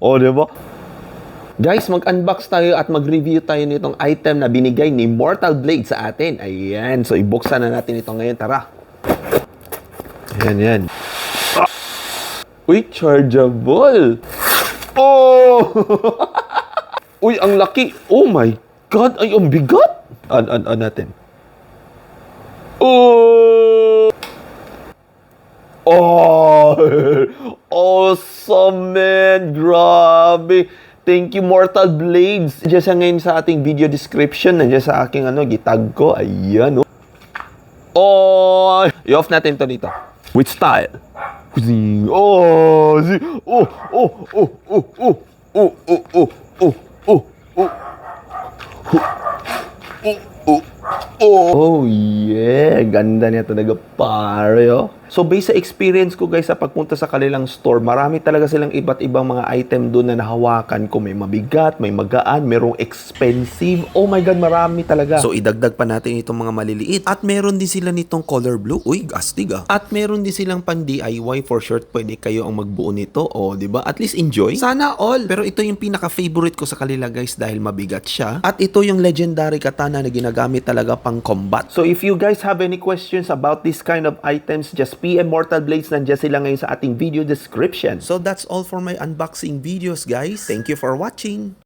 O, diba? Guys, mag-unbox tayo at mag-review tayo nitong item na binigay ni Mortal Blade sa atin. Ayan. So, ibuksan na natin ito ngayon. Tara. Ayan, yan. Uy, chargeable. Oh! Uy, ang laki. Oh my God. Ay, ang bigat. On natin. Oh! Oh! Awesome, man. Grabe. Thank you, Mortal Blades. Diyan siya ngayon sa ating video description. Nandiyan sa aking gitag ko. Ayan, oh. Oh! I-off natin to dito. With style. Oh! Oh! Oh! Oh! Oh! Oh! Oh! Oh! Oh! Oh! Oh! Oh, yeah. Ganda niya talaga, pare, oh. So, based sa experience ko, guys, sa pagpunta sa kanilang store, marami talaga silang iba't ibang mga item doon na nahawakan ko. May mabigat, may magaan, merong expensive. Oh my God, marami talaga. So, idagdag pa natin itong mga maliliit. At meron din sila nitong color blue. Uy, astig, ah. At meron din silang pang DIY. For short, pwede kayo ang magbuo nito. Oh, diba? At least enjoy. Sana all. Pero ito yung pinaka-favorite ko sa kanila, guys, dahil mabigat siya. At ito yung legendary katana na ginagamit talaga pang combat. So, if you guys have any questions about this kind of items, just PM Mortal Blades. Nandiyan sila ngayon sa ating video description. So, that's all for my unboxing videos, guys. Thank you for watching.